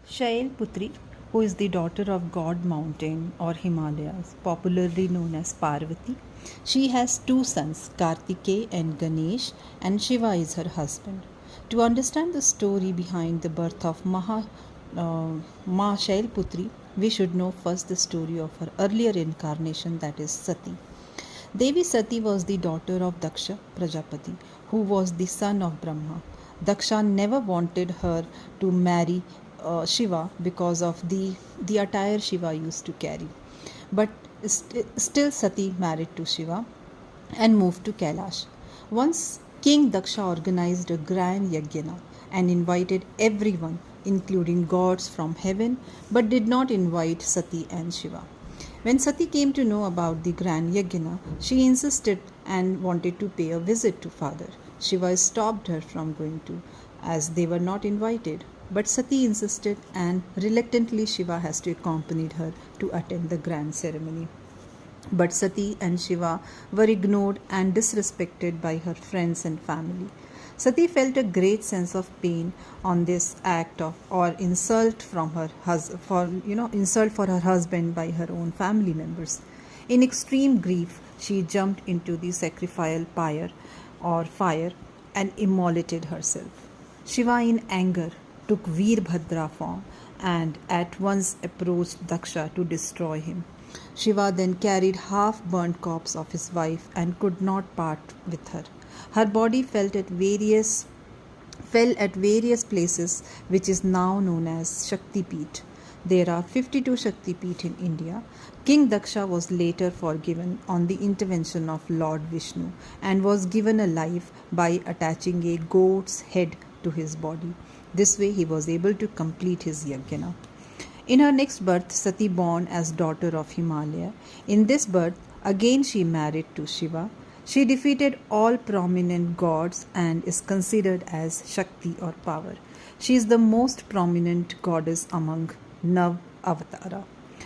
Shailputri, who is the daughter of God Mountain or Himalayas, popularly known as Parvati. She has two sons, Kartikeya and Ganesh, and Shiva is her husband. To understand the story behind the birth of Ma Shailputri, we should know first the story of her earlier incarnation, that is Sati. Devi Sati was the daughter of Daksha Prajapati, who was the son of Brahma. Daksha never wanted her to marry Shiva because of the attire Shiva used to carry. But still Sati married to Shiva and moved to Kailash. Once King Daksha organized a grand yajna and invited everyone, including gods from heaven, but did not invite Sati and Shiva. When Sati came to know about the grand yajna, she insisted and wanted to pay a visit to father. Shiva stopped her from going to, as they were not invited. But Sati insisted, and reluctantly Shiva has to accompany her to attend the grand ceremony. But Sati and Shiva were ignored and disrespected by her friends and family. Sati felt a great sense of pain on this act of or insult from her insult for her husband by her own family members. In extreme grief, she jumped into the sacrificial pyre or fire and immolated herself. Shiva, in anger, took Veerbhadra form and at once approached Daksha to destroy him. Shiva then carried half burnt corpse of his wife and could not part with her. Her body fell at various places, which is now known as Shakti Peeth. There are 52 Shakti Peeth in India. King Daksha was later forgiven on the intervention of Lord Vishnu and was given a life by attaching a goat's head to his body. This way he was able to complete his yajna. In her next birth, Sati born as daughter of Himalaya. In this birth, again she married to Shiva. She defeated all prominent gods and is considered as Shakti or power. She is the most prominent goddess among Nav Avatara.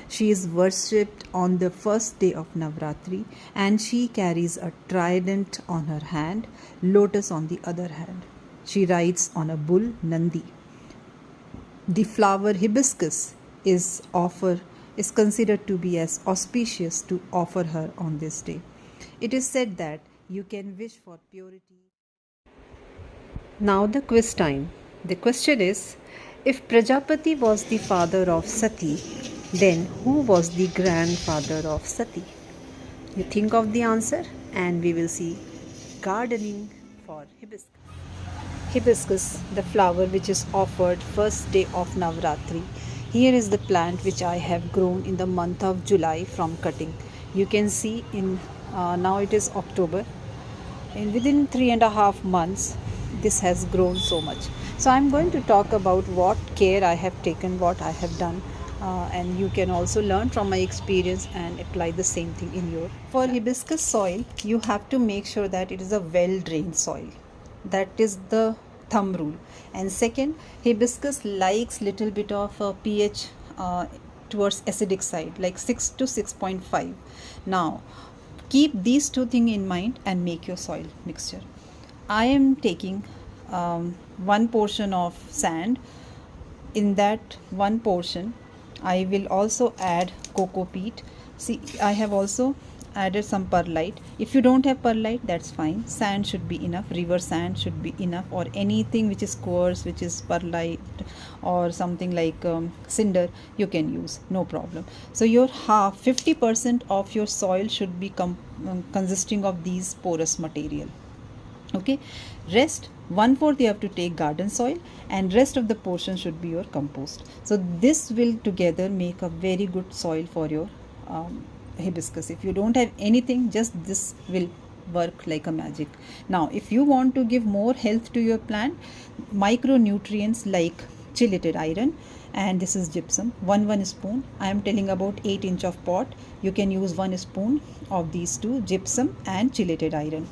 She is worshipped on the first day of Navratri and she carries a trident on her hand, lotus on the other hand. She rides on a bull Nandi. The flower hibiscus is considered to be as auspicious to offer her on this day. It is said that you can wish for purity. Now the quiz time. The question is, if Prajapati was the father of Sati, then who was the grandfather of Sati? You think of the answer and we will see gardening for hibiscus. Hibiscus, the flower which is offered first day of Navratri. Here is the plant which I have grown in the month of July from cutting. You can see now it is October, and within 3.5 months this has grown so much. So I'm going to talk about what care I have taken, what I have done, and you can also learn from my experience and apply the same thing in your. For hibiscus soil, you have to make sure that it is a well drained soil. That is the thumb rule. And second, hibiscus likes little bit of pH towards acidic side, like 6 to 6.5. Now keep these two things in mind and make your soil mixture. I am taking one portion of sand. In that one portion I will also add coco peat. See, I have also added some perlite. If you don't have perlite, that's fine. Sand should be enough. River sand should be enough, or anything which is coarse, which is perlite or something like cinder, you can use, no problem. So your 50% of your soil should be consisting of these porous material. Okay, rest 1/4 you have to take garden soil, and rest of the portion should be your compost. So this will together make a very good soil for your hibiscus. If you don't have anything, just this will work like a magic. Now if you want to give more health to your plant, micronutrients like chelated iron, and this is gypsum, one spoon. I am telling about 8-inch of pot. You can use 1 spoon of these two, gypsum and chelated iron,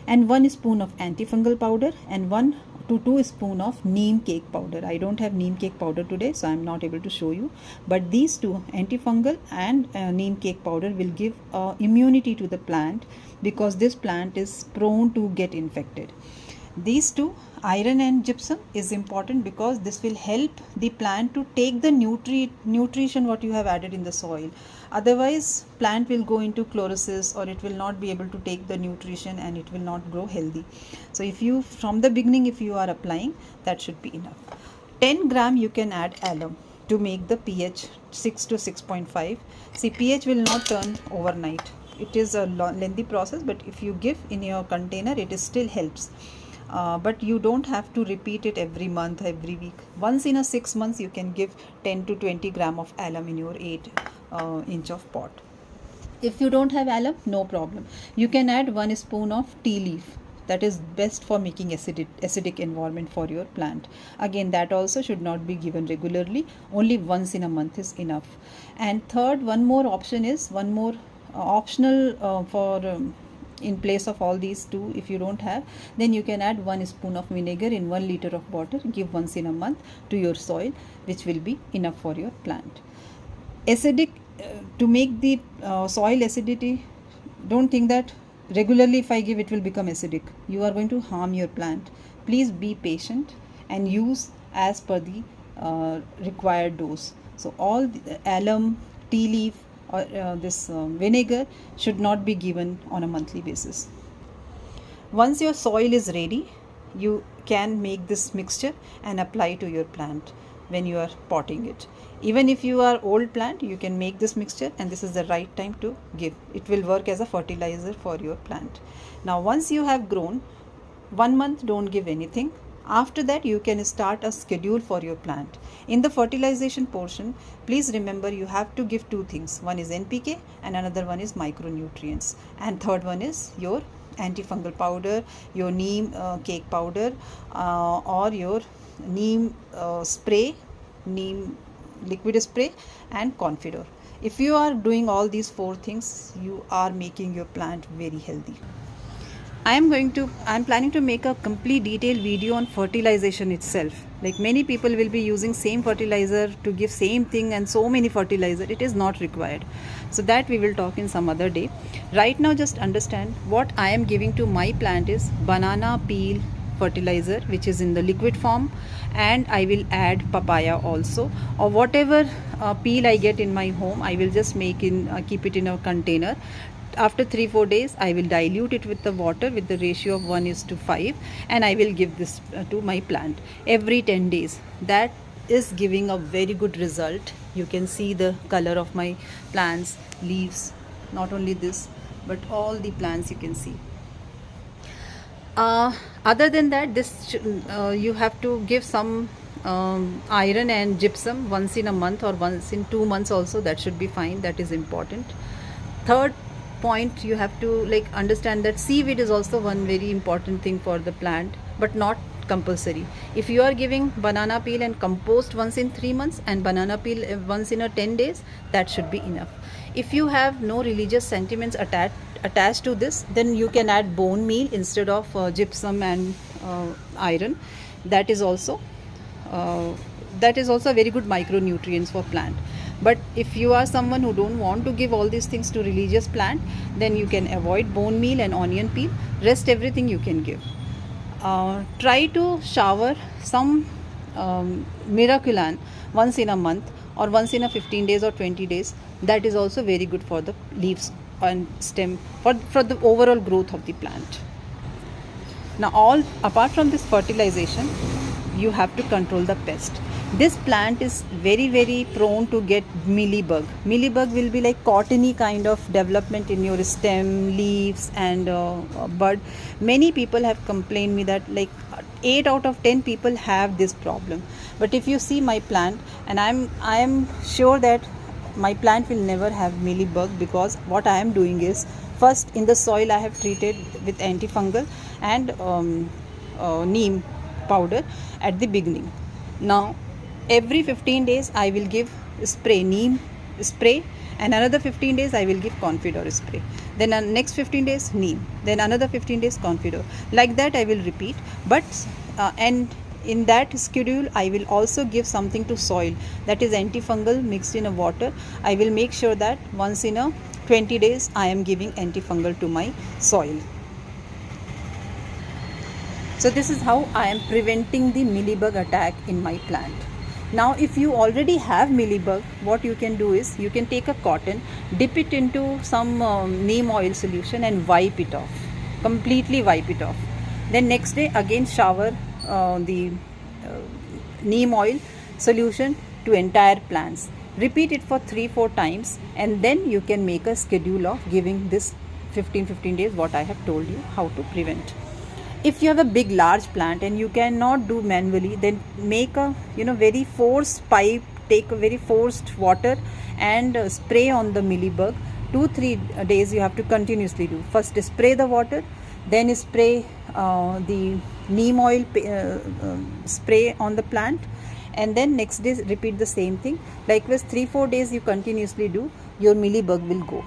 and 1 spoon of antifungal powder, and 1 to 2 spoon of neem cake powder. I don't have neem cake powder today, so I am not able to show you, but these two, antifungal and neem cake powder, will give immunity to the plant, because this plant is prone to get infected. These two, iron and gypsum, is important because this will help the plant to take the nutrition what you have added in the soil. Otherwise plant will go into chlorosis, or it will not be able to take the nutrition and it will not grow healthy. So if you, from the beginning, if you are applying, that should be enough. 10 gram you can add alum to make the pH 6 to 6.5. See, pH will not turn overnight. It is a lengthy process, but if you give in your container, it is still helps. But you don't have to repeat it every month, every week. Once in a 6 months you can give 10 to 20 gram of alum in your 8 inch of pot. If you don't have alum, no problem. You can add 1 spoon of tea leaf. That is best for making acidic environment for your plant. Again, that also should not be given regularly. Only once in a month is enough. And third, one more option is, one more optional for in place of all these two. If you don't have, then you can add 1 spoon of vinegar in 1 liter of water. Give once in a month to your soil, which will be enough for your plant. Acidic, to make the soil acidity, don't think that regularly if I give it will become acidic. You are going to harm your plant. Please be patient and use as per the required dose. So all the alum, tea leaf, or this vinegar should not be given on a monthly basis. Once your soil is ready, you can make this mixture and apply to your plant when you are potting it. Even if you are old plant, you can make this mixture, and this is the right time to give. It will work as a fertilizer for your plant. Now once you have grown, 1 month don't give anything. After that you can start a schedule for your plant. In the fertilization portion, please remember you have to give 2 things. One is NPK and another one is micronutrients, and third one is your antifungal powder, your neem cake powder, or your neem spray, neem liquid spray, and Confidor. If you are doing all these 4 things, you are making your plant very healthy. I'm planning to make a complete detailed video on fertilization itself. Like, many people will be using same fertilizer to give same thing, and so many fertilizer, it is not required. So that we will talk in some other day. Right now just understand what I am giving to my plant is banana peel fertilizer, which is in the liquid form, and I will add papaya also, or whatever peel I get in my home. I will just keep it in a container. After 3-4 days I will dilute it with the water with the ratio of 1:5, and I will give this to my plant every 10 days. That is giving a very good result. You can see the color of my plants, leaves, not only this but all the plants you can see. Other than that, you have to give some iron and gypsum once in a month or once in 2 months also. That should be fine. That is important. Third point, you have to understand that seaweed is also one very important thing for the plant, but not compulsory. If you are giving banana peel and compost once in 3 months and banana peel once in 10 days, that should be enough. If you have no religious sentiments attached to this, then you can add bone meal instead of gypsum and iron. That is also very good micronutrients for plant. But if you are someone who don't want to give all these things to religious plant, then you can avoid bone meal and onion peel. Rest everything you can give. Try to shower some Miraculan once in a month or once in a 15 days or 20 days. That is also very good for the leaves and stem, for the overall growth of the plant. Now, apart from this fertilization, you have to control the pest. This plant is very, very prone to get mealybug. Mealybug will be like cottony kind of development in your stem, leaves, and bud. Many people have complained me that 8 out of 10 people have this problem. But if you see my plant, and I am sure that my plant will never have mealybug, because what I am doing is, first in the soil I have treated with antifungal and neem powder at the beginning. Now every 15 days I will give neem spray, and another 15 days I will give Confidor spray. Then next 15 days neem, then another 15 days Confidor. Like that I will repeat. But and in that schedule I will also give something to soil, that is antifungal mixed in a water. I will make sure that once in a 20 days I am giving antifungal to my soil. So this is how I am preventing the mealybug attack in my plant. Now if you already have mealybug, what you can do is you can take a cotton, dip it into some neem oil solution and wipe it off. Completely wipe it off. Then next day again shower the neem oil solution to entire plants. Repeat it for 3-4 times and then you can make a schedule of giving this 15 days what I have told you how to prevent. If you have a big large plant and you cannot do manually, then make a very forced pipe, take a very forced water and spray on the mealybug. 2-3 days you have to continuously do. First spray the water, then spray the neem oil spray on the plant, and then next day repeat the same thing. Likewise 3-4 days you continuously do, your mealybug will go.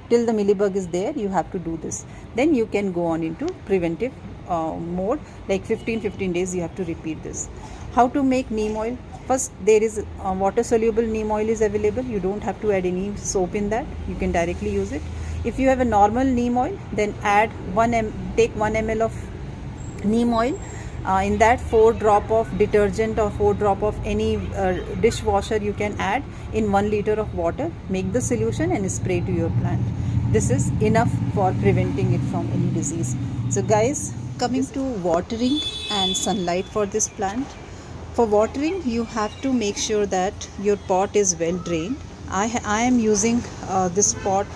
Till the mealybug is there, you have to do this. Then you can go on into preventive mode, like 15 days you have to repeat this. How to make neem oil? First, there is water soluble neem oil is available. You don't have to add any soap in that, you can directly use it. If you have a normal neem oil, then add take 1 ml of neem oil. In that 4 drop of detergent or 4 drop of any dishwasher you can add in 1 liter of water. Make the solution and spray to your plant. This is enough for preventing it from any disease. So guys, coming to watering and sunlight for this plant. For watering, you have to make sure that your pot is well drained. I am using this pot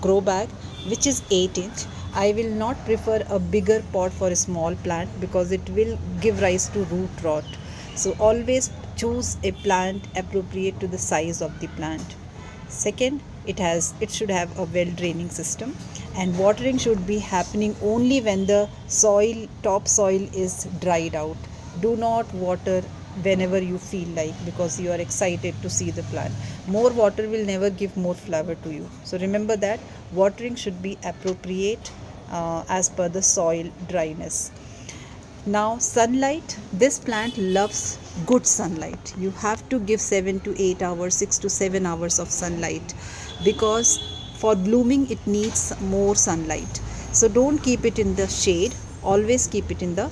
grow bag which is 8 inch. I will not prefer a bigger pot for a small plant because it will give rise to root rot. So always choose a plant appropriate to the size of the plant. Second, it should have a well draining system, and watering should be happening only when the top soil is dried out. Do not water whenever you feel like, because you are excited to see the plant. More water will never give more flower to you. So remember that watering should be appropriate as per the soil dryness. Now sunlight, this plant loves good sunlight. You have to give 7 to 8 hours, 6 to 7 hours of sunlight, because for blooming it needs more sunlight. So don't keep it in the shade, always keep it in the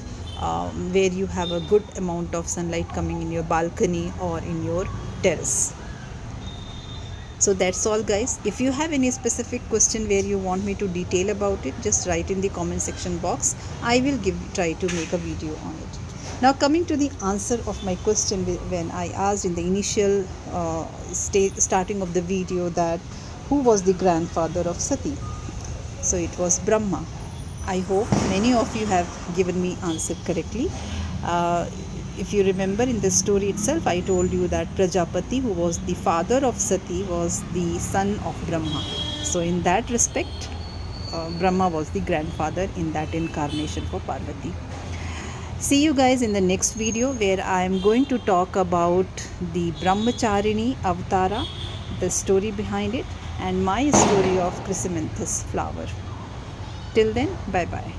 where you have a good amount of sunlight coming in your balcony or in your terrace. So that's all guys. If you have any specific question where you want me to detail about it, just write in the comment section box. I will try to make a video on it. Now coming to the answer of my question, when I asked in the initial starting of the video that who was the grandfather of Sati. So it was Brahma. I hope many of you have given me answer correctly. If you remember in the story itself, I told you that Prajapati, who was the father of Sati, was the son of Brahma. So in that respect, Brahma was the grandfather in that incarnation for Parvati. See you guys in the next video, where I am going to talk about the Brahmacharini Avatara, the story behind it, and my story of Chrysanthemum flower. Till then, bye bye.